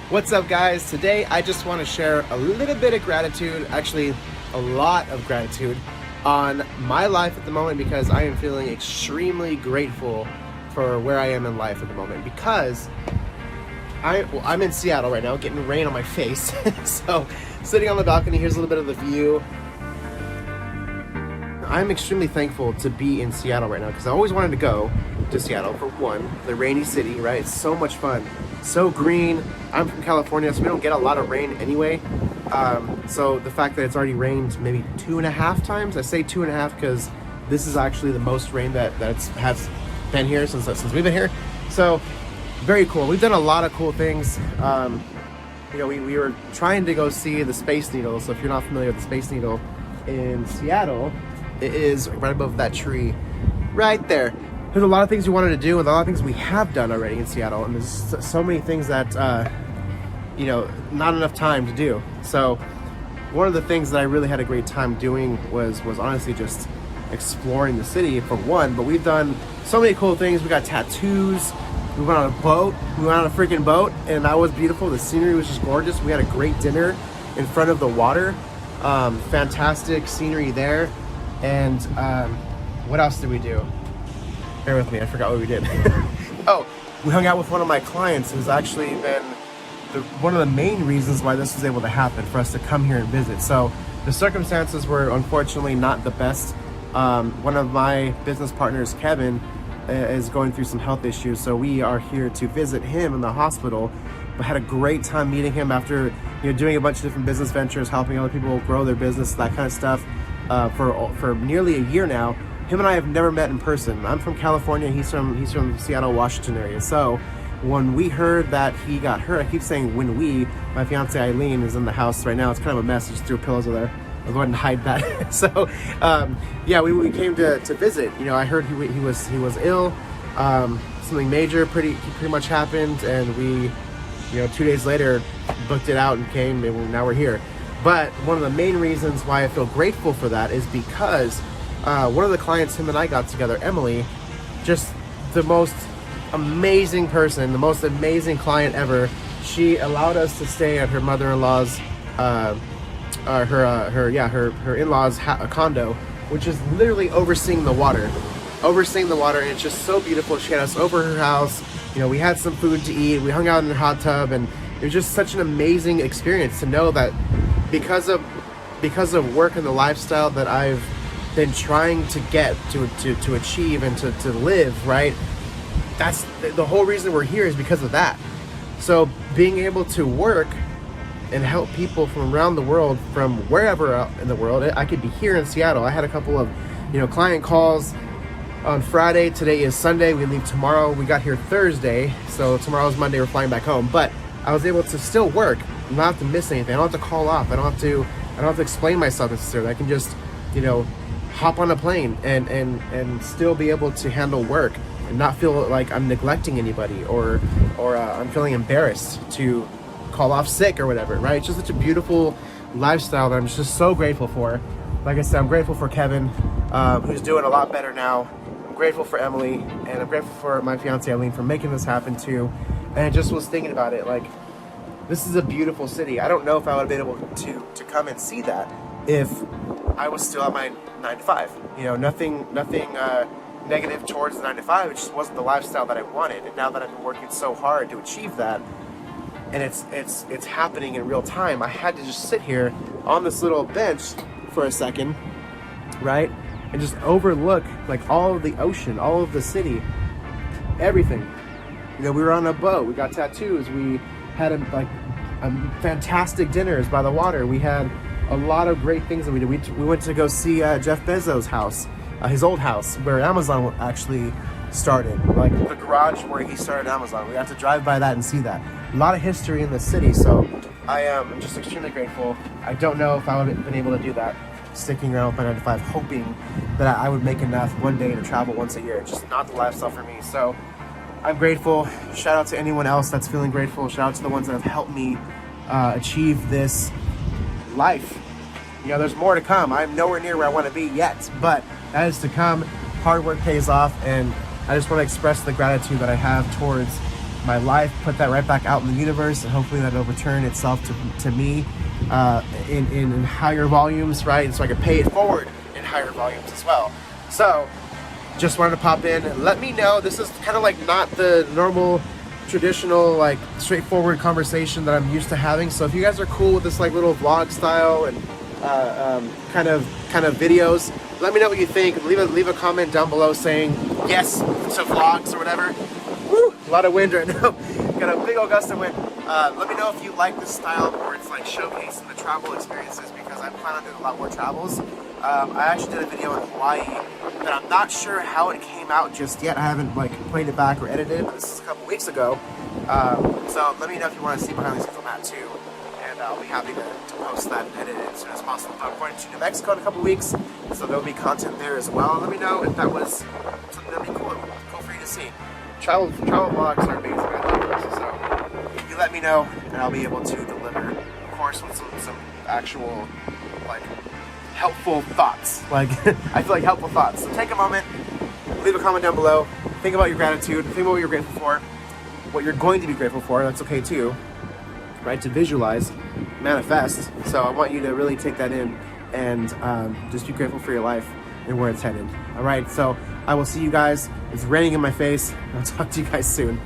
What's up, guys? Today I just want to share a little bit of gratitude, actually a lot of gratitude on my life at the moment, because I am feeling extremely grateful for where I am in life at the moment, because I'm in Seattle right now getting rain on my face. So sitting on the balcony, here's a little bit of the view. I'm extremely thankful to be in Seattle right now because I always wanted to go to Seattle. For one, the rainy city, right? It's so much fun, so green. I'm from California, so we don't get a lot of rain anyway. So the fact that it's already rained maybe 2.5 times, I say 2.5 because this is actually the most rain that has been here since we've been here. So very cool. We've done a lot of cool things. We were trying to go see the Space Needle. So if you're not familiar with the Space Needle in Seattle, it is right above that tree right there. There's a lot of things we wanted to do and a lot of things we have done already in Seattle, and there's so many things that not enough time to do. So one of the things that I really had a great time doing was honestly just exploring the city, for one. But we've done so many cool things. We got tattoos, we went on a boat, we went on a freaking boat, and that was beautiful. The scenery was just gorgeous. We had a great dinner in front of the water. Fantastic scenery there. And what else did we do? Bear with me, I forgot what we did. Oh, we hung out with one of my clients who's actually been one of the main reasons why this was able to happen, for us to come here and visit. So the circumstances were unfortunately not the best. One of my business partners, Kevin, is going through some health issues, so we are here to visit him in the hospital. But had a great time meeting him after doing a bunch of different business ventures, helping other people grow their business, that kind of stuff. For nearly a year now. Him and I have never met in person. I'm from California, he's from Seattle, Washington area. So when we heard that he got hurt, I keep saying when we, my fiance Eileen is in the house right now. It's kind of a mess, I just threw pillows over there. I'll go ahead and hide that. So we came to visit. I heard he was ill. Something major pretty much happened, and we 2 days later booked it out and came, and now we're here. But one of the main reasons why I feel grateful for that is because one of the clients him and I got together, Emily, just the most amazing person, the most amazing client ever. She allowed us to stay at her mother-in-law's, her in-laws' condo, which is literally overseeing the water, and it's just so beautiful. She had us over her house. We had some food to eat. We hung out in her hot tub, and it was just such an amazing experience to know that because of work and the lifestyle that I've been trying to get to achieve and to live, right? That's the whole reason we're here, is because of that. So being able to work and help people from around the world, from wherever in the world. I could be here in Seattle. I had a couple of client calls on Friday. Today is Sunday. We leave tomorrow. We got here Thursday, so tomorrow's Monday. We're flying back home. But I was able to still work, not have to miss anything. I don't have to call off. I don't have to explain myself necessarily. I can just, hop on a plane and still be able to handle work and not feel like I'm neglecting anybody or I'm feeling embarrassed to call off sick or whatever, right? It's just such a beautiful lifestyle that I'm just so grateful for. Like I said, I'm grateful for Kevin, who's doing a lot better now. I'm grateful for Emily, and I'm grateful for my fiance Eileen for making this happen too. And I just was thinking about it, like, this is a beautiful city. I don't know if I would have been able to come and see that if I was still at my 9 to 5. Nothing negative towards the 9 to 5. It just wasn't the lifestyle that I wanted. And now that I've been working so hard to achieve that, and it's happening in real time, I had to just sit here on this little bench for a second, right, and just overlook like all of the ocean, all of the city, everything. We were on a boat. We got tattoos. We had fantastic dinners by the water. We had a lot of great things that we did. We went to go see Jeff Bezos' house, his old house, where Amazon actually started, like the garage where he started Amazon. We got to drive by that and see that. A lot of history in the city, so I am just extremely grateful. I don't know if I would have been able to do that sticking around with my 9 to 5, hoping that I would make enough one day to travel once a year. It's just not the lifestyle for me. So I'm grateful. Shout out to anyone else that's feeling grateful. Shout out to the ones that have helped me achieve this life. There's more to come. I'm nowhere near where I want to be yet, but that is to come. Hard work pays off, and I just want to express the gratitude that I have towards my life, put that right back out in the universe, and hopefully that'll return itself to me in higher volumes, right? And so I can pay it forward in higher volumes as well. So just wanted to pop in, let me know. This is kind of like not the normal traditional, like straightforward conversation that I'm used to having. So if you guys are cool with this like little vlog style and kind of videos, let me know what you think. Leave a comment down below saying yes to vlogs or whatever. Woo, a lot of wind right now. Got a big old gust of wind. Let me know if you like this style where it's like showcasing the travel experiences, because I plan on doing a lot more travels. I actually did a video in Hawaii that I'm not sure how it came out just yet. I haven't like played it back or edited it, but this is a couple weeks ago. So let me know if you want to see behind the scenes on that too. And I'll be happy to post that and edit it as soon as possible. I'm going to New Mexico in a couple weeks, so there'll be content there as well. Let me know if that was something that'd be cool for you to see. Travel vlogs are amazing. I love those. So you let me know, and I'll be able to deliver, of course, with some actual like helpful thoughts. Like I feel like helpful thoughts. So take a moment, leave a comment down below. Think about your gratitude. Think about what you're grateful for. What you're going to be grateful for. That's okay too. Right, to visualize, manifest. So I want you to really take that in and just be grateful for your life and where it's headed. All right, so I will see you guys. It's raining in my face. I'll talk to you guys soon.